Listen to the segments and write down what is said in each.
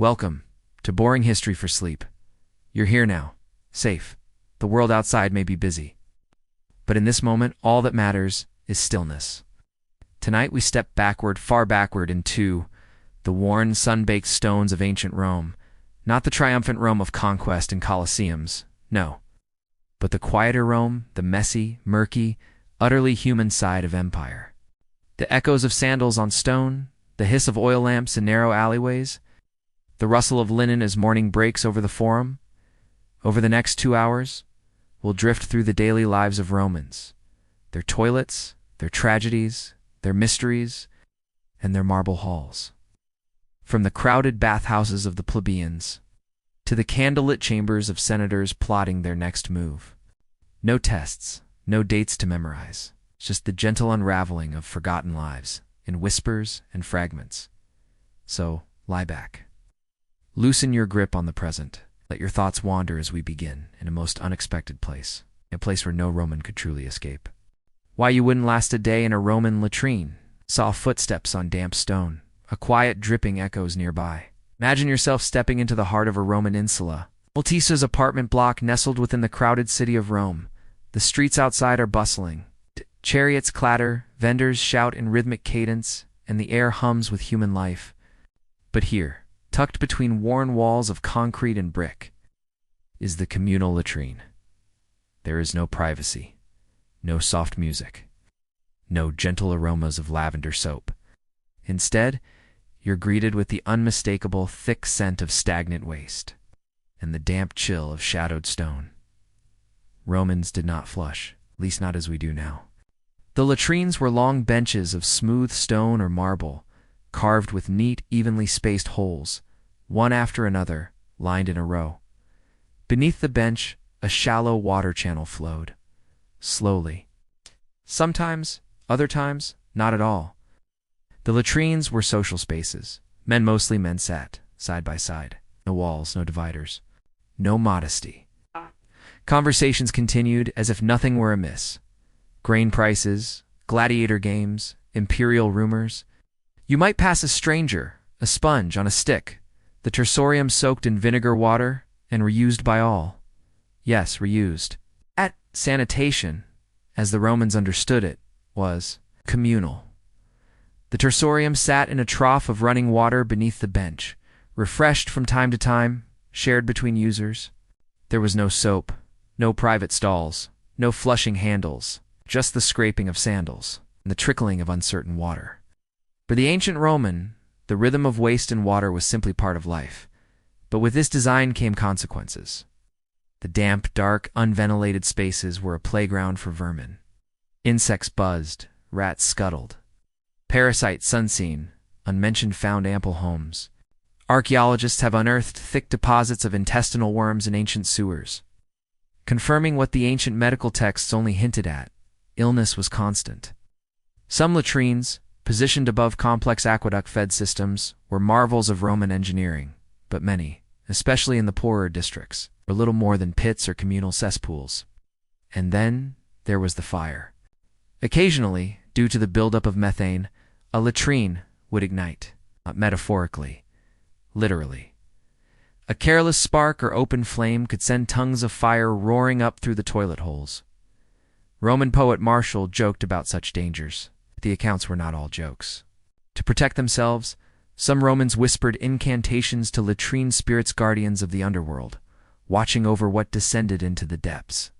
Welcome to Boring History for Sleep. You're here now, safe. The world outside may be busy, but in this moment, all that matters is stillness. Tonight we step backward, far backward into the worn, sun-baked stones of ancient Rome, not the triumphant Rome of conquest and colosseums, no, but the quieter Rome, the messy, murky, utterly human side of empire. The echoes of sandals on stone, the hiss of oil lamps in narrow alleyways, the rustle of linen as morning breaks over the forum. Over the next 2 hours, we'll drift through the daily lives of Romans, their toilets, their tragedies, their mysteries, and their marble halls. From the crowded bathhouses of the plebeians to the candlelit chambers of senators plotting their next move. No tests, no dates to memorize, just the gentle unraveling of forgotten lives in whispers and fragments. So, lie back. Loosen your grip on the present. Let your thoughts wander as we begin in a most unexpected place, a place where no Roman could truly escape. Why you wouldn't last a day in a Roman latrine. Saw footsteps on damp stone, a quiet dripping echoes nearby. Imagine yourself stepping into the heart of a Roman insula. Maltesa's apartment block nestled within the crowded city of Rome. The streets outside are bustling. Chariots clatter, vendors shout in rhythmic cadence, and the air hums with human life. But here, tucked between worn walls of concrete and brick, is the communal latrine. There is no privacy, no soft music, no gentle aromas of lavender soap. Instead, you're greeted with the unmistakable thick scent of stagnant waste and the damp chill of shadowed stone. Romans did not flush, at least not as we do now. The latrines were long benches of smooth stone or marble, carved with neat, evenly spaced holes, one after another, lined in a row. Beneath the bench, a shallow water channel flowed, slowly. Sometimes, other times, not at all. The latrines were social spaces. Mostly men sat, side by side. No walls, no dividers. No modesty. Conversations continued as if nothing were amiss. Grain prices, gladiator games, imperial rumors. You might pass a stranger, a sponge on a stick, the tersorium soaked in vinegar water and reused by all. Yes, reused. Sanitation, as the Romans understood it, was communal. The tersorium sat in a trough of running water beneath the bench, refreshed from time to time, shared between users. There was no soap, no private stalls, no flushing handles, just the scraping of sandals and the trickling of uncertain water. For the ancient Roman, the rhythm of waste and water was simply part of life. But with this design came consequences. The damp, dark, unventilated spaces were a playground for vermin. Insects buzzed, rats scuttled. Parasites unseen, unmentioned found ample homes. Archaeologists have unearthed thick deposits of intestinal worms in ancient sewers, confirming what the ancient medical texts only hinted at. Illness was constant. Some latrines, positioned above complex aqueduct-fed systems, were marvels of Roman engineering, but many, especially in the poorer districts, were little more than pits or communal cesspools. And then there was the fire. Occasionally, due to the buildup of methane, a latrine would ignite, not metaphorically, literally. A careless spark or open flame could send tongues of fire roaring up through the toilet holes. Roman poet Martial joked about such dangers. The accounts were not all jokes. To protect themselves, some Romans whispered incantations to latrine spirits, guardians of the underworld, watching over what descended into the depths.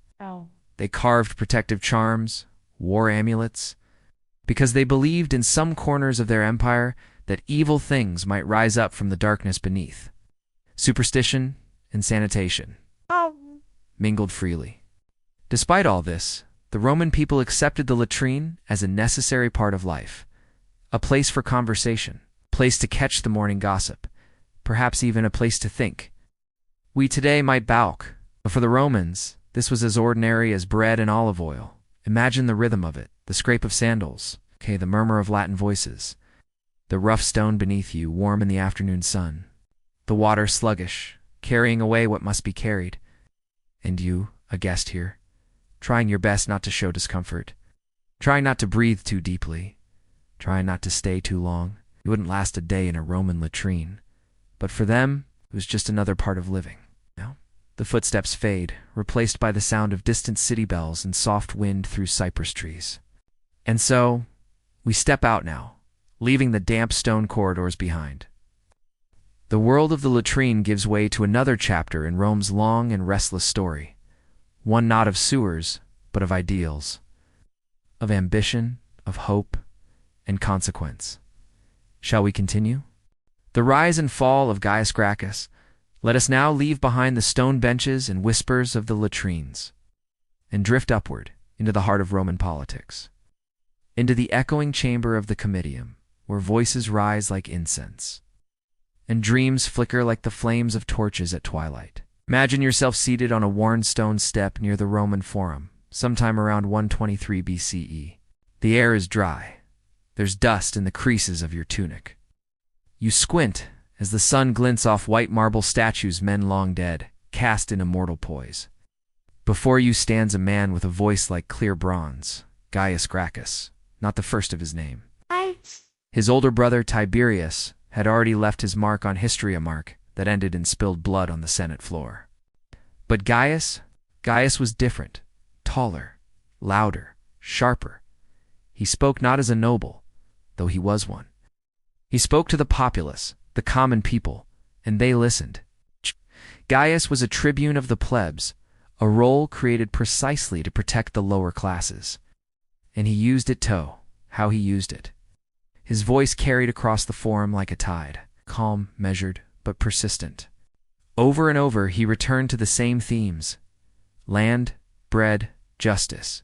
They carved protective charms, wore amulets, because they believed in some corners of their empire that evil things might rise up from the darkness beneath. Superstition and sanitation mingled freely. Despite all this, the Roman people accepted the latrine as a necessary part of life, a place for conversation, a place to catch the morning gossip, perhaps even a place to think. We today might balk, but for the Romans, this was as ordinary as bread and olive oil. Imagine the rhythm of it, the scrape of sandals, the murmur of Latin voices, the rough stone beneath you, warm in the afternoon sun, the water sluggish, carrying away what must be carried, and you, a guest here, trying your best not to show discomfort, trying not to breathe too deeply, trying not to stay too long. You wouldn't last a day in a Roman latrine, but for them, it was just another part of living. Now, the footsteps fade, replaced by the sound of distant city bells and soft wind through cypress trees. And so, we step out now, leaving the damp stone corridors behind. The world of the latrine gives way to another chapter in Rome's long and restless story, one not of sewers, but of ideals, of ambition, of hope, and consequence. Shall we continue? The rise and fall of Gaius Gracchus. Let us now leave behind the stone benches and whispers of the latrines, and drift upward into the heart of Roman politics, into the echoing chamber of the Comitium, where voices rise like incense, and dreams flicker like the flames of torches at twilight. Imagine yourself seated on a worn stone step near the Roman Forum, sometime around 123 BCE. The air is dry. There's dust in the creases of your tunic. You squint as the sun glints off white marble statues, men long dead, cast in immortal poise. Before you stands a man with a voice like clear bronze, Gaius Gracchus, not the first of his name. His older brother Tiberius had already left his mark on history, a mark that ended in spilled blood on the Senate floor. But Gaius was different, taller, louder, sharper. He spoke not as a noble, though he was one. He spoke to the populace, the common people, and they listened. Gaius was a tribune of the plebs, a role created precisely to protect the lower classes. And he used it how he used it. His voice carried across the forum like a tide, calm, measured, but persistent. Over and over he returned to the same themes: land, bread, justice.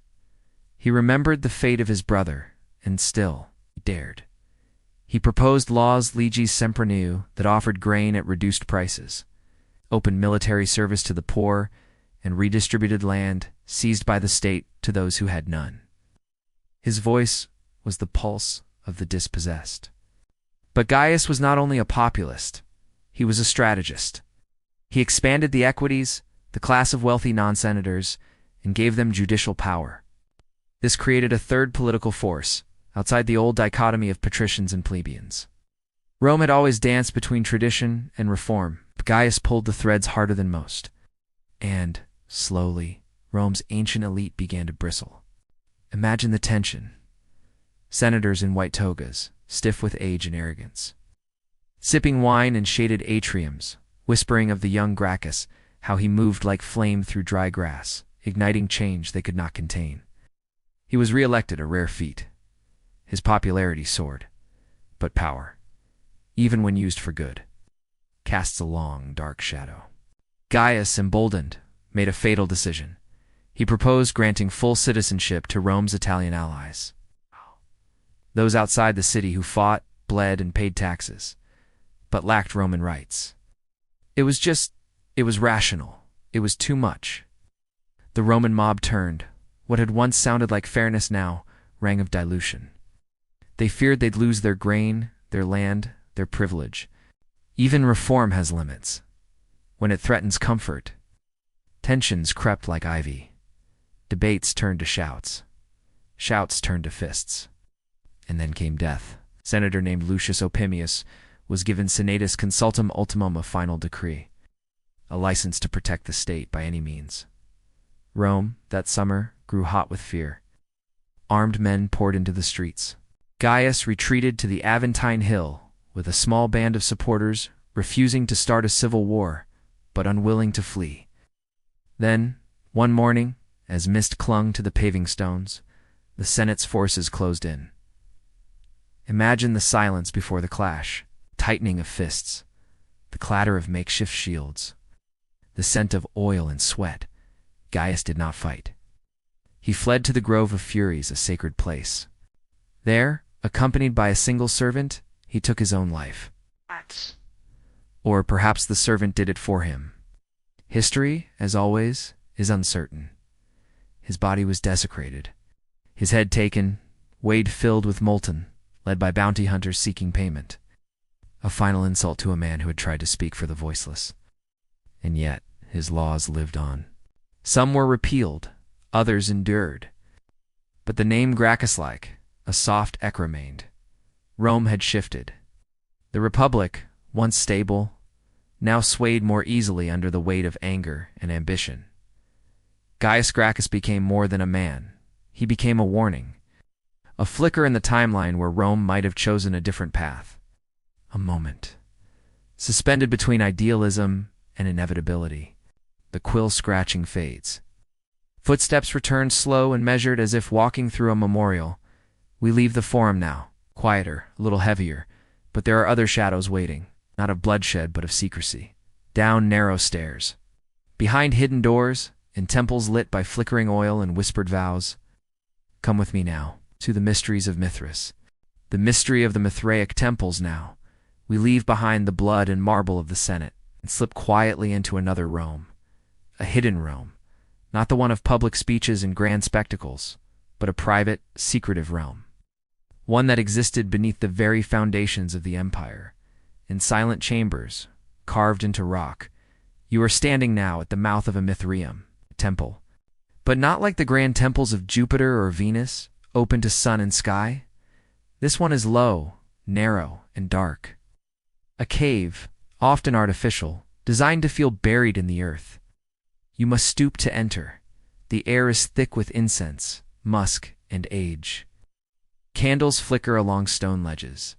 He remembered the fate of his brother, and still he dared. He proposed laws leges sempraneu that offered grain at reduced prices, opened military service to the poor, and redistributed land seized by the state to those who had none. His voice was the pulse of the dispossessed. But Gaius was not only a populist, he was a strategist. He expanded the equities, the class of wealthy non-senators, and gave them judicial power. This created a third political force, outside the old dichotomy of patricians and plebeians. Rome had always danced between tradition and reform, but Gaius pulled the threads harder than most. And, slowly, Rome's ancient elite began to bristle. Imagine the tension. Senators in white togas, stiff with age and arrogance, sipping wine in shaded atriums, whispering of the young Gracchus, how he moved like flame through dry grass, igniting change they could not contain. He was re-elected, a rare feat. His popularity soared, but power, even when used for good, casts a long, dark shadow. Gaius, emboldened, made a fatal decision. He proposed granting full citizenship to Rome's Italian allies, those outside the city who fought, bled, and paid taxes, but lacked Roman rights. It was rational. It was too much. The Roman mob turned. What had once sounded like fairness now rang of dilution. They feared they'd lose their grain, their land, their privilege. Even reform has limits. When it threatens comfort, tensions crept like ivy. Debates turned to shouts. Shouts turned to fists. And then came death. A senator named Lucius Opimius was given senatus consultum ultimum, a final decree, a license to protect the state by any means. Rome, that summer, grew hot with fear. Armed men poured into the streets. Gaius retreated to the Aventine Hill with a small band of supporters, refusing to start a civil war, but unwilling to flee. Then, one morning, as mist clung to the paving stones, the Senate's forces closed in. Imagine the silence before the clash, tightening of fists, the clatter of makeshift shields, the scent of oil and sweat. Gaius did not fight. He fled to the Grove of Furies, a sacred place. There, accompanied by a single servant, he took his own life. Or perhaps the servant did it for him. History, as always, is uncertain. His body was desecrated, his head taken, weight filled with molten, led by bounty hunters seeking payment. A final insult to a man who had tried to speak for the voiceless. And yet, his laws lived on. Some were repealed, others endured. But the name Gracchus-like, a soft echo remained. Rome had shifted. The Republic, once stable, now swayed more easily under the weight of anger and ambition. Gaius Gracchus became more than a man. He became a warning. A flicker in the timeline where Rome might have chosen a different path. A moment. Suspended between idealism and inevitability. The quill scratching fades. Footsteps return slow and measured as if walking through a memorial. We leave the forum now, quieter, a little heavier, but there are other shadows waiting, not of bloodshed but of secrecy. Down narrow stairs. Behind hidden doors, in temples lit by flickering oil and whispered vows. Come with me now, to the mysteries of Mithras. The mystery of the Mithraic temples now. We leave behind the blood and marble of the Senate, and slip quietly into another Rome. A hidden Rome. Not the one of public speeches and grand spectacles, but a private, secretive realm. One that existed beneath the very foundations of the empire. In silent chambers, carved into rock, you are standing now at the mouth of a Mithraeum, temple. But not like the grand temples of Jupiter or Venus, open to sun and sky. This one is low, narrow, and dark. A cave, often artificial, designed to feel buried in the earth. You must stoop to enter. The air is thick with incense, musk, and age. Candles flicker along stone ledges.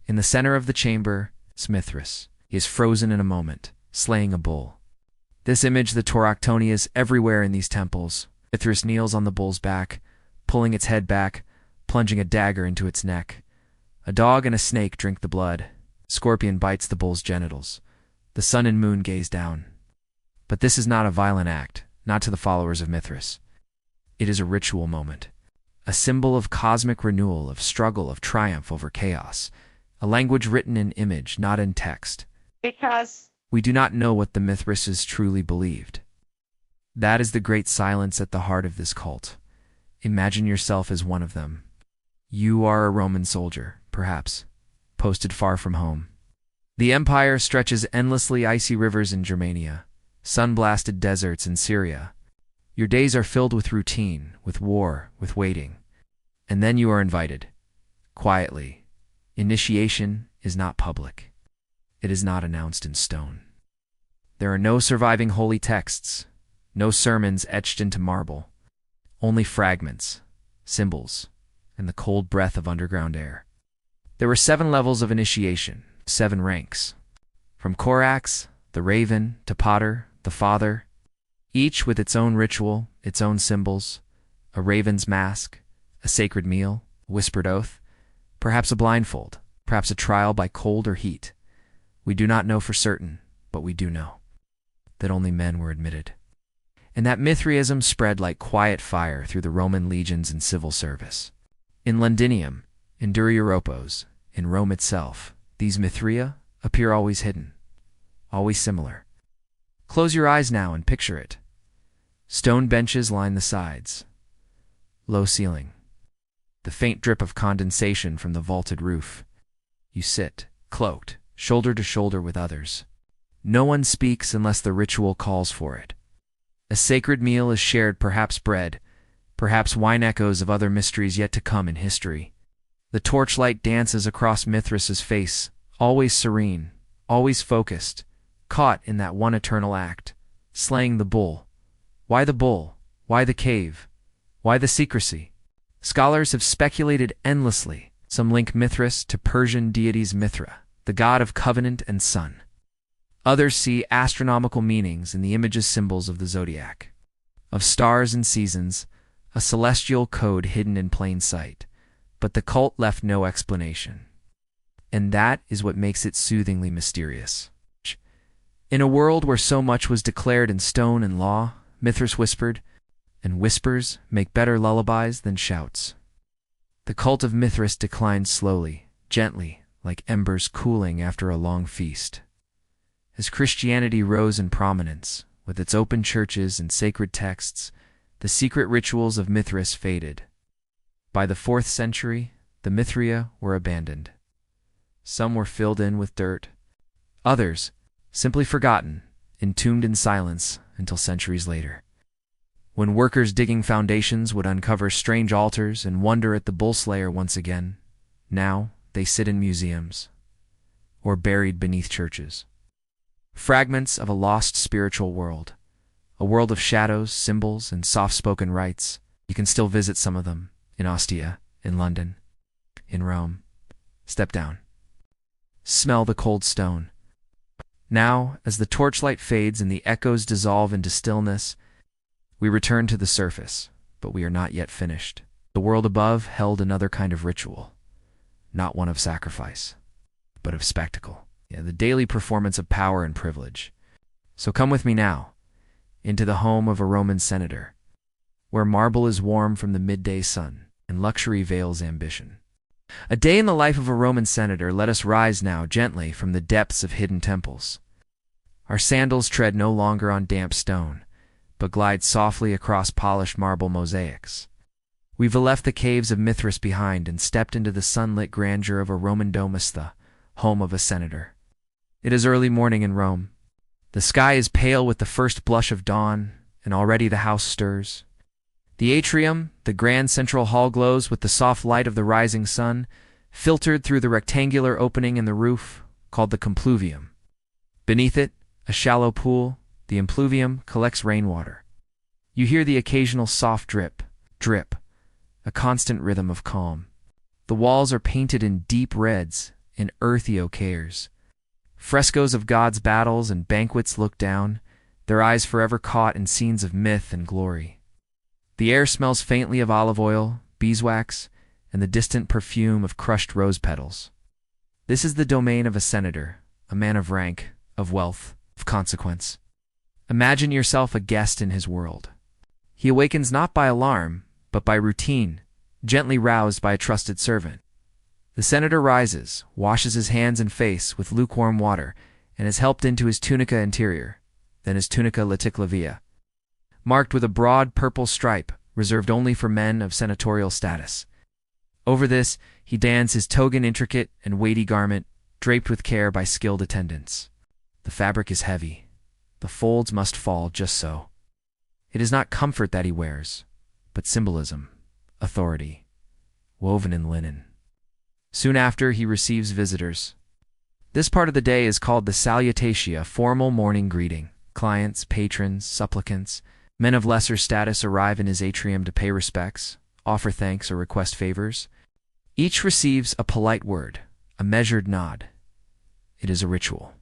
In the center of the chamber, Mithras. He is frozen in a moment, slaying a bull. This image the Toractonias everywhere in these temples. Mithras kneels on the bull's back, pulling its head back, plunging a dagger into its neck. A dog and a snake drink the blood. Scorpion bites the bull's genitals. The sun and moon gaze down. But this is not a violent act, not to the followers of Mithras. It is a ritual moment. A symbol of cosmic renewal, of struggle, of triumph over chaos. A language written in image, not in text. Because We do not know what the Mithrases truly believed. That is the great silence at the heart of this cult. Imagine yourself as one of them. You are a Roman soldier, perhaps, posted far from home. The empire stretches endlessly icy rivers in Germania, sun-blasted deserts in Syria. Your days are filled with routine, with war, with waiting. And then you are invited. Quietly. Initiation is not public. It is not announced in stone. There are no surviving holy texts, no sermons etched into marble. Only fragments, symbols, and the cold breath of underground air. There were 7 levels of initiation, 7 ranks. From Corax, the Raven, to Potter, the Father, each with its own ritual, its own symbols, a raven's mask, a sacred meal, a whispered oath, perhaps a blindfold, perhaps a trial by cold or heat. We do not know for certain, but we do know that only men were admitted. And that Mithraism spread like quiet fire through the Roman legions and civil service. In Londinium, in Duryuropos, in Rome itself, these Mithraea appear always hidden, always similar. Close your eyes now and picture it. Stone benches line the sides. Low ceiling. The faint drip of condensation from the vaulted roof. You sit, cloaked, shoulder to shoulder with others. No one speaks unless the ritual calls for it. A sacred meal is shared, perhaps bread, perhaps wine, echoes of other mysteries yet to come in history. The torchlight dances across Mithras's face, always serene, always focused, caught in that one eternal act, slaying the bull. Why the bull? Why the cave? Why the secrecy? Scholars have speculated endlessly. Some link Mithras to Persian deities Mithra, the god of covenant and sun. Others see astronomical meanings in the images symbols of the zodiac. Of stars and seasons, a celestial code hidden in plain sight. But the cult left no explanation. And that is what makes it soothingly mysterious. In a world where so much was declared in stone and law, Mithras whispered, and whispers make better lullabies than shouts. The cult of Mithras declined slowly, gently, like embers cooling after a long feast. As Christianity rose in prominence, with its open churches and sacred texts, the secret rituals of Mithras faded. By the 4th century, the Mithraea were abandoned. Some were filled in with dirt. Others, simply forgotten, entombed in silence until centuries later. When workers digging foundations would uncover strange altars and wonder at the bull slayer once again, now they sit in museums or buried beneath churches. fragments of a lost spiritual world, a world of shadows, symbols, and soft-spoken rites. You can still visit some of them in Ostia, in London, in Rome. Step down. Smell the cold stone. Now, as the torchlight fades and the echoes dissolve into stillness, we return to the surface, but we are not yet finished. The world above held another kind of ritual, not one of sacrifice, but of spectacle. The daily performance of power and privilege. So come with me now, into the home of a Roman senator, where marble is warm from the midday sun and luxury veils ambition. A day in the life of a Roman senator. Let us rise now gently from the depths of hidden temples. Our sandals tread no longer on damp stone, but glide softly across polished marble mosaics. We've left the caves of Mithras behind and stepped into the sunlit grandeur of a Roman domus, the home of a senator. It is early morning in Rome. The sky is pale with the first blush of dawn, and already the house stirs. The atrium, the grand central hall, glows with the soft light of the rising sun, filtered through the rectangular opening in the roof, called the compluvium. Beneath it, a shallow pool, the impluvium, collects rainwater. You hear the occasional soft drip, drip, a constant rhythm of calm. The walls are painted in deep reds, in earthy ochres. Frescoes of gods' battles and banquets look down, their eyes forever caught in scenes of myth and glory. The air smells faintly of olive oil, beeswax, and the distant perfume of crushed rose petals. This is the domain of a senator, a man of rank, of wealth, of consequence. Imagine yourself a guest in his world. He awakens not by alarm, but by routine, gently roused by a trusted servant. The senator rises, washes his hands and face with lukewarm water, and is helped into his tunica interior, then his tunica laticlavia, marked with a broad purple stripe reserved only for men of senatorial status. Over this, he dons his togan intricate and weighty garment, draped with care by skilled attendants. The fabric is heavy. The folds must fall just so. It is not comfort that he wears, but symbolism, authority, woven in linen. Soon after, he receives visitors. This part of the day is called the salutatio, formal morning greeting. Clients, patrons, supplicants, men of lesser status arrive in his atrium to pay respects, offer thanks, or request favors. Each receives a polite word, a measured nod. It is a ritual,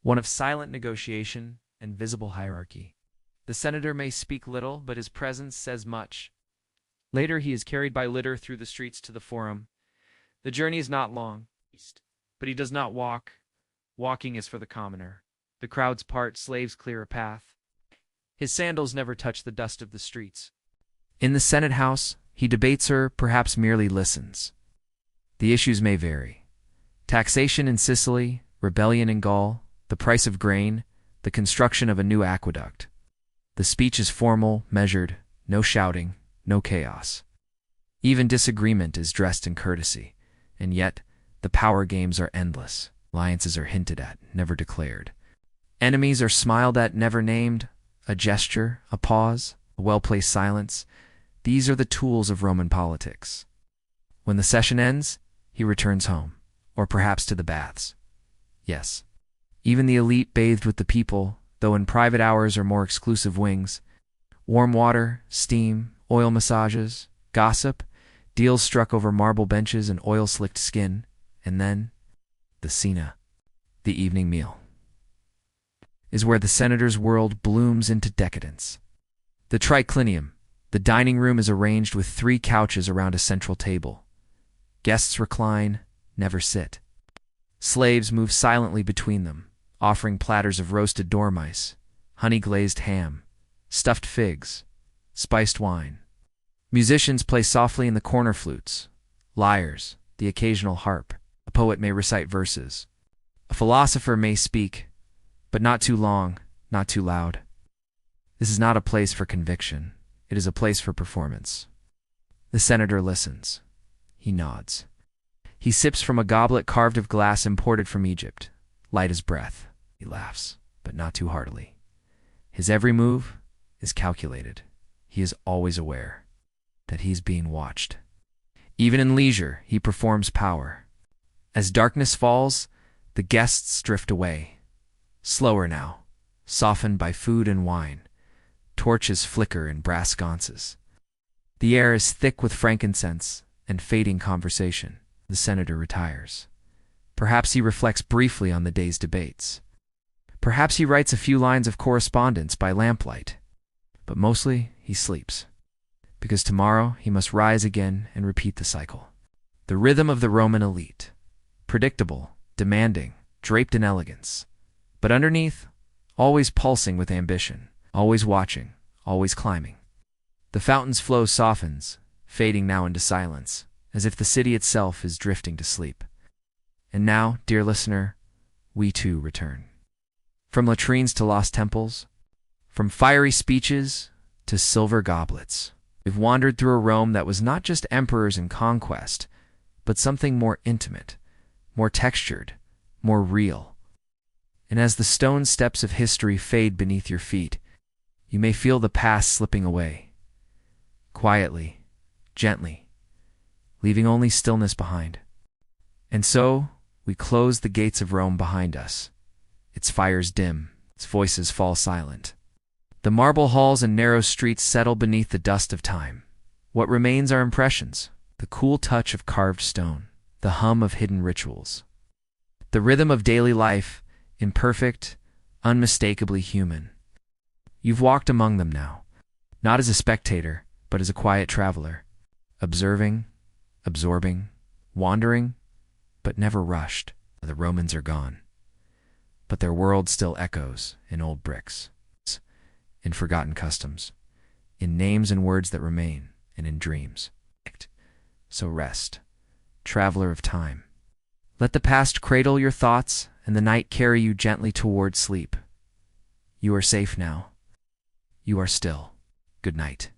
one of silent negotiation and visible hierarchy. The senator may speak little, but his presence says much. Later, he is carried by litter through the streets to the forum. The journey is not long, but he does not walk. Walking is for the commoner. The crowds part, slaves clear a path. His sandals never touch the dust of the streets. In the Senate house, he debates or perhaps merely listens. The issues may vary. Taxation in Sicily, rebellion in Gaul, the price of grain, the construction of a new aqueduct. The speech is formal, measured, no shouting, no chaos. Even disagreement is dressed in courtesy. And yet, the power games are endless. Alliances are hinted at, never declared. Enemies are smiled at, never named. A gesture, a pause, a well-placed silence. These are the tools of Roman politics. When the session ends, he returns home, or perhaps to the baths. Yes, even the elite bathed with the people, though in private hours or more exclusive wings. Warm water, steam, oil massages, gossip, deals struck over marble benches and oil-slicked skin, and then the cena, the evening meal, is where the senator's world blooms into decadence. The triclinium, the dining room, is arranged with 3 couches around a central table. Guests recline, never sit. Slaves move silently between them, offering platters of roasted dormice, honey-glazed ham, stuffed figs, spiced wine. Musicians play softly in the corner flutes, lyres, the occasional harp. A poet may recite verses. A philosopher may speak, but not too long, not too loud. This is not a place for conviction. It is a place for performance. The senator listens. He nods. He sips from a goblet carved of glass imported from Egypt, light as breath. He laughs, but not too heartily. His every move is calculated. He is always aware that he's being watched. Even in leisure, he performs power. As darkness falls, the guests drift away. slower now, softened by food and wine. Torches flicker in brass sconces. The air is thick with frankincense and fading conversation. The senator retires. Perhaps he reflects briefly on the day's debates. Perhaps he writes a few lines of correspondence by lamplight. But mostly, he sleeps. Because tomorrow he must rise again and repeat the cycle. The rhythm of the Roman elite. Predictable, demanding, draped in elegance. But underneath, always pulsing with ambition, always watching, always climbing. The fountain's flow softens, fading now into silence, as if the city itself is drifting to sleep. And now, dear listener, we too return. From latrines to lost temples, from fiery speeches to silver goblets, we've wandered through a Rome that was not just emperors and conquest, but something more intimate, more textured, more real. And as the stone steps of history fade beneath your feet, you may feel the past slipping away, quietly, gently, leaving only stillness behind. And so, we close the gates of Rome behind us. Its fires dim, its voices fall silent. The marble halls and narrow streets settle beneath the dust of time. What remains are impressions, the cool touch of carved stone, the hum of hidden rituals. The rhythm of daily life, imperfect, unmistakably human. You've walked among them now, not as a spectator, but as a quiet traveler, observing, absorbing, wandering, but never rushed. The Romans are gone, but their world still echoes in old bricks, in forgotten customs, in names and words that remain, and in dreams. So rest, traveler of time. Let the past cradle your thoughts and the night carry you gently toward sleep. You are safe now. You are still. Good night.